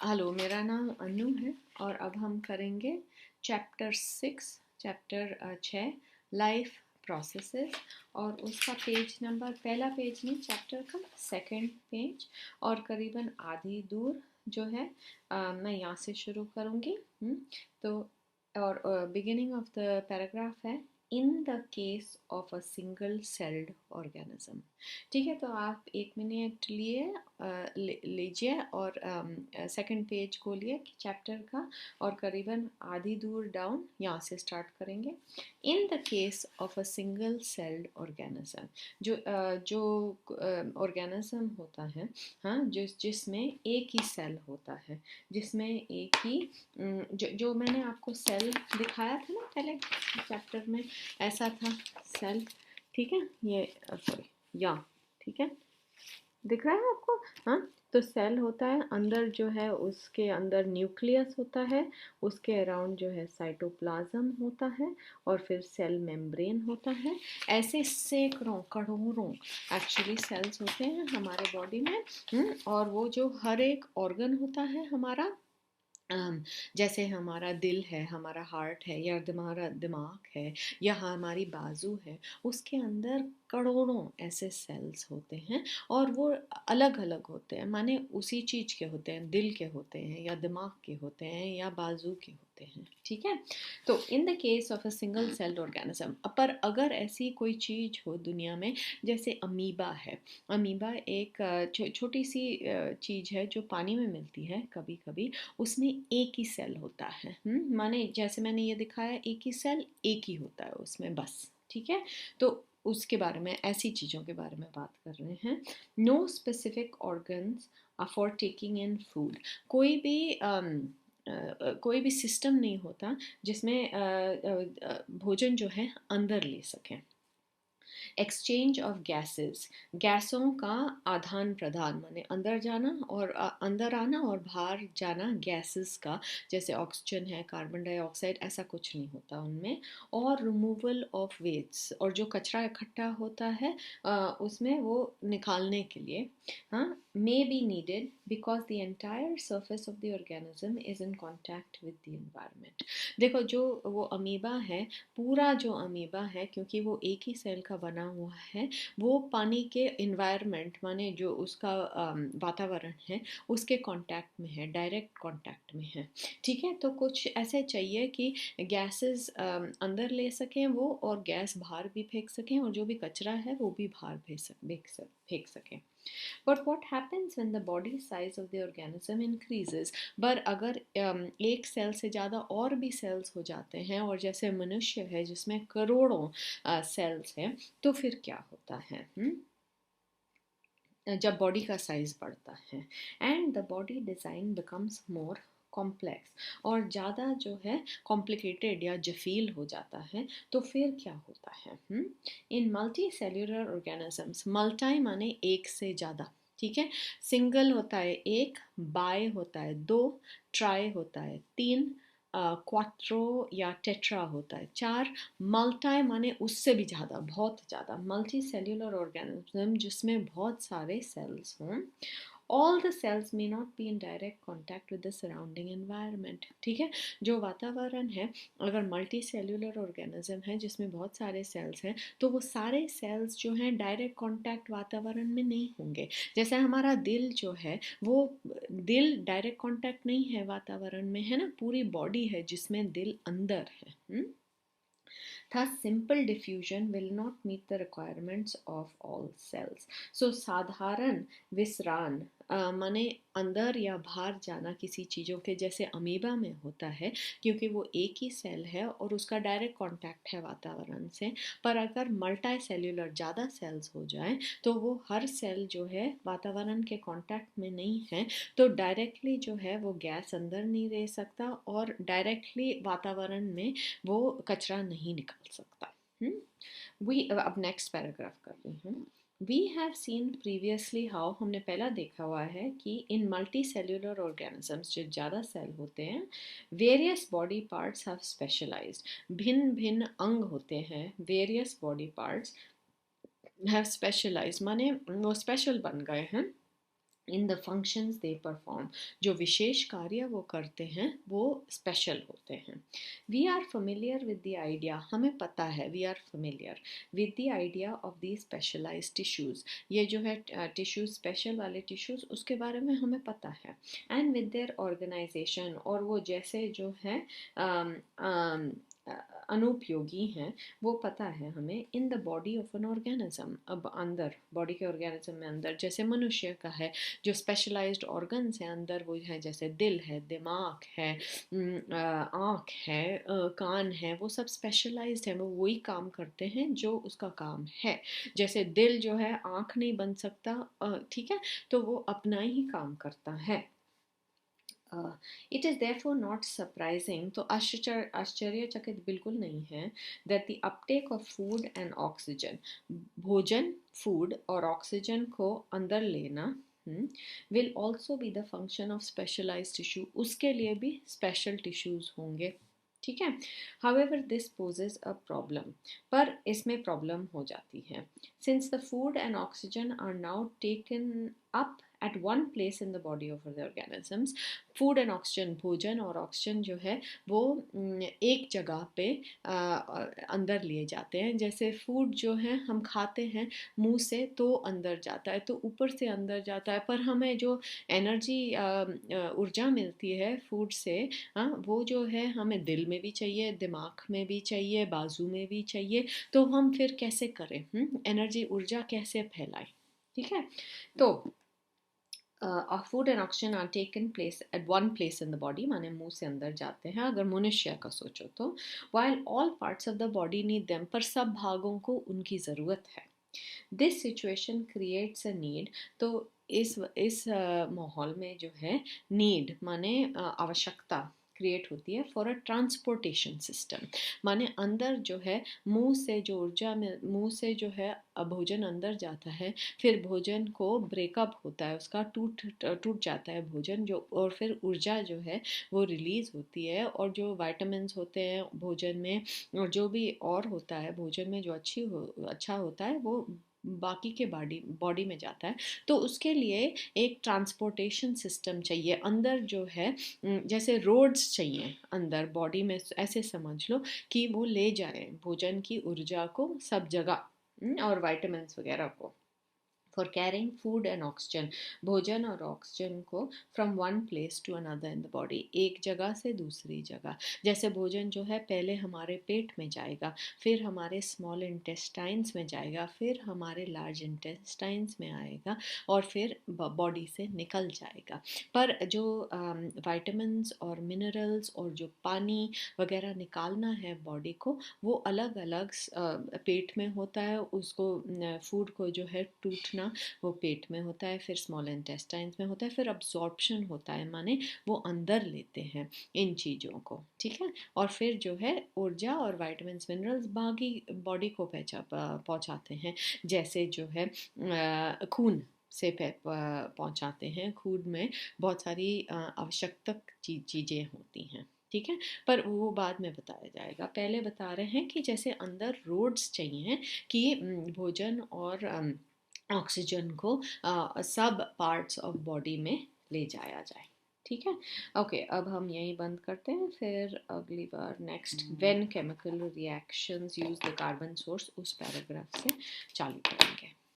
Hello, मेरा नाम अनु है और अब हम करेंगे चैप्टर 6 लाइफ प्रोसेसेस। और उसका पेज नंबर, पहला पेज नहीं, चैप्टर का सेकंड पेज और करीबन आधी दूर जो है मैं यहाँ से शुरू करूँगी। तो और बिगिनिंग ऑफ द पैराग्राफ है in the case of a single celled organism. ठीक है, तो आप 1 मिनट लीजिए और सेकंड पेज खोलिए चैप्टर का और करीबन आधी दूर डाउन यहाँ से स्टार्ट करेंगे। In the case of a single celled organism, जो ऑर्गेनिज्म होता है, हाँ, जिसमें एक ही सेल होता है, जिसमें एक ही जो मैंने आपको सेल दिखाया था ना पहले चैप्टर में, ऐसा था सेल। ठीक है, ये सॉरी, या ठीक है, दिख रहा है आपको? हाँ, तो सेल होता है, अंदर जो है उसके अंदर न्यूक्लियस होता है, उसके अराउंड जो है साइटोप्लाज्म होता है और फिर सेल मेम्ब्रेन होता है। ऐसे सैकड़ों करोड़ों एक्चुअली सेल्स होते हैं हमारे बॉडी में। और वो जो हर एक ऑर्गन होता है हमारा, जैसे हमारा दिल है, हमारा हार्ट है, या हमारा दिमाग है, या हमारी बाजू है, उसके अंदर करोड़ों ऐसे सेल्स होते हैं और वो अलग अलग होते हैं, माने उसी चीज़ के होते हैं, दिल के होते हैं या दिमाग के होते हैं या बाजू के होते हैं। ठीक है, तो in the case of a single celled organism, पर अगर ऐसी कोई चीज़ हो दुनिया में, जैसे अमीबा है। अमीबा एक छोटी सी चीज़ है जो पानी में मिलती है कभी कभी, उसमें एक ही सेल होता है। माने जैसे मैंने ये दिखाया, एक ही सेल, एक ही होता है उसमें बस। ठीक है, तो उसके बारे में, ऐसी चीज़ों के बारे में बात कर रहे हैं। No specific organs for taking in food. कोई भी सिस्टम नहीं होता जिसमें भोजन जो है अंदर ले सकें। एक्सचेंज ऑफ गैसेस, गैसों का आदान प्रदान, माने अंदर जाना और अंदर आना और बाहर जाना गैसेस का, जैसे ऑक्सीजन है, कार्बन डाइऑक्साइड, ऐसा कुछ नहीं होता उनमें। और रिमूवल ऑफ वेस्ट, और जो कचरा इकट्ठा होता है उसमें वो निकालने के लिए, हाँ, may be needed because the entire surface of the organism is in contact with the environment. देखो, जो वो अमीबा है, पूरा जो अमीबा है, क्योंकि वो एक ही सेल का बना हुआ है, वो पानी के इन्वायरमेंट, माने जो उसका वातावरण है, उसके कांटेक्ट में है, डायरेक्ट कांटेक्ट में है। ठीक है, तो कुछ ऐसे चाहिए कि गैसेस अंदर ले सकें वो, और गैस बाहर भी फेंक सकें, और जो भी कचरा है वो भी बाहर फेंक सकें। But what happens when the body size of the organism increases? पर अगर एक सेल से ज़्यादा और भी सेल्स हो जाते हैं, और जैसे मनुष्य है जिसमें करोड़ों सेल्स हैं, तो फिर क्या होता है? जब बॉडी का साइज बढ़ता है, and the body design becomes more complex, और ज़्यादा जो है कॉम्प्लिकेटेड या जफील हो जाता है, तो फिर क्या होता है? इन मल्टी सेल्यूलर ऑर्गेनिजम्स, मल्टाई माने एक से ज़्यादा, ठीक है, सिंगल होता है एक, बाय होता है दो, ट्राई होता है तीन, क्वाट्रो या टेट्रा होता है चार, मल्टाई माने उससे भी ज़्यादा, बहुत ज़्यादा, मल्टी सेल्यूलर ऑर्गेनिज्म जिसमें बहुत सारे सेल्स हों। All the cells may not be in direct contact with the surrounding environment. ठीक है, जो वातावरण है, अगर मल्टी सेल्यूलर ऑर्गेनिज्म है जिसमें बहुत सारे सेल्स हैं, तो वो सारे सेल्स जो हैं डायरेक्ट कॉन्टैक्ट वातावरण में नहीं होंगे। जैसे हमारा दिल जो है, वो दिल डायरेक्ट कॉन्टैक्ट नहीं है वातावरण में, है ना, पूरी बॉडी है जिसमें दिल अंदर है। Thus, simple diffusion will not meet the requirements of all cells. So, साधारण विसरान माने अंदर या बाहर जाना किसी चीज़ों के, जैसे अमीबा में होता है, क्योंकि वो एक ही सेल है और उसका डायरेक्ट कांटेक्ट है वातावरण से। पर अगर मल्टी सेल्यूलर ज़्यादा सेल्स हो जाएं, तो वो हर सेल जो है वातावरण के कांटेक्ट में नहीं है, तो डायरेक्टली जो है वो गैस अंदर नहीं रह सकता, और डायरेक्टली वातावरण में वो कचरा नहीं निकल सकता। अब नेक्स्ट पैराग्राफ कर रही हूँ। We have seen previously how, हमने पहला देखा हुआ है कि इन मल्टी सेल्यूलर ऑर्गेनिजम्स, जो ज़्यादा सेल होते हैं, various body parts have specialised, भिन्न भिन्न अंग होते हैं, various body parts have specialised माने वो स्पेशल बन गए हैं, in the functions they perform, जो विशेष कार्य वो करते हैं वो स्पेशल होते हैं। We are familiar with the idea, हमें पता है, we are familiar with the idea of the specialise tissues, ये जो है टिश्यूज़ स्पेशल वाले टिश्यूज़ उसके बारे में हमें पता है। एंड विद देयर ऑर्गेनाइजेशन, और वो जैसे जो है um, um, अनुपयोगी हैं, वो पता है हमें। इन the body of an organism, अब अंदर बॉडी के ऑर्गेनिज्म में अंदर जैसे मनुष्य का है जो स्पेशलाइज्ड ऑर्गन्स हैं अंदर, वो है जैसे दिल है, दिमाग है, आँख है, कान है, वो सब स्पेशलाइज्ड है, वो वही काम करते हैं जो उसका काम है। जैसे दिल जो है आँख नहीं बन सकता, ठीक है, तो वो अपना ही काम करता है। It is therefore not surprising, तो आश्चर्यचकित बिल्कुल नहीं है, that the uptake of food and oxygen, भोजन, फूड और ऑक्सीजन को अंदर लेना will also be the function of specialise tissue, उसके लिए भी स्पेशल टिश्यूज होंगे, ठीक है। However this poses a problem, पर इसमें प्रॉब्लम हो जाती है। Since the food and oxygen are now taken up at one place in the body of the organisms, food and oxygen, भोजन और ऑक्सीजन जो है वो एक जगह पे अंदर लिए जाते हैं। जैसे फूड जो है हम खाते हैं मुंह से तो अंदर जाता है, तो ऊपर से अंदर जाता है, पर हमें जो एनर्जी ऊर्जा मिलती है फूड से, वो जो है हमें दिल में भी चाहिए, दिमाग में भी चाहिए, बाजू में भी चाहिए, तो हम फिर कैसे करें, एनर्जी ऊर्जा कैसे फैलाएं, ठीक है। तो food and oxygen are taken place at one place in the body, माने मुंह से अंदर जाते हैं अगर मनुष्य का सोचो तो, while all parts of the body need them, पर सब भागों को उनकी ज़रूरत है। This situation creates a need, तो इस माहौल में जो है नीड माने आवश्यकता क्रिएट होती है फॉर अ ट्रांसपोर्टेशन सिस्टम, माने अंदर जो है मुंह से जो ऊर्जा में मुंह से जो है भोजन अंदर जाता है, फिर भोजन को ब्रेकअप होता है, उसका टूट जाता है भोजन जो, और फिर ऊर्जा जो है वो रिलीज होती है, और जो वाइटामिन होते हैं भोजन में और जो भी और होता है भोजन में जो अच्छा होता है वो बाकी के बॉडी में जाता है। तो उसके लिए एक ट्रांसपोर्टेशन सिस्टम चाहिए अंदर जो है, जैसे रोड्स चाहिए अंदर बॉडी में, ऐसे समझ लो कि वो ले जाए भोजन की ऊर्जा को सब जगह, और वाइटामिन वगैरह को, for carrying food and oxygen, भोजन और ऑक्सीजन को from one place to another in the body, एक जगह से दूसरी जगह। जैसे भोजन जो है पहले हमारे पेट में जाएगा, फिर हमारे स्मॉल इंटेस्टाइन्स में जाएगा, फिर हमारे लार्ज इंटेस्टाइन्स में आएगा, और फिर बॉडी से निकल जाएगा। पर जो वाइटामस और मिनरल्स और जो पानी वगैरह निकालना है बॉडी को, वो अलग अलग पेट में होता है, उसको फूड को जो है टूटना वो पेट में होता है, फिर स्मॉल इंटेस्टाइन्स में होता है, फिर अब्जॉर्प्शन होता है, माने वो अंदर लेते हैं इन चीज़ों को, ठीक है। और फिर जो है ऊर्जा और वाइटामिन मिनरल्स बाकी बॉडी को पहुँचाते हैं, जैसे जो है खून से पहुँचाते हैं, खून में बहुत सारी आवश्यक चीज़ें होती हैं, ठीक है। पर वो बाद में बताया जाएगा, पहले बता रहे हैं कि जैसे अंदर रोड्स चाहिए कि भोजन और ऑक्सीजन को सब पार्ट्स ऑफ बॉडी में ले जाया जाए, ठीक है। ओके, अब हम यहीं बंद करते हैं, फिर अगली बार next when chemical reactions use the carbon source उस पैराग्राफ से चालू करेंगे।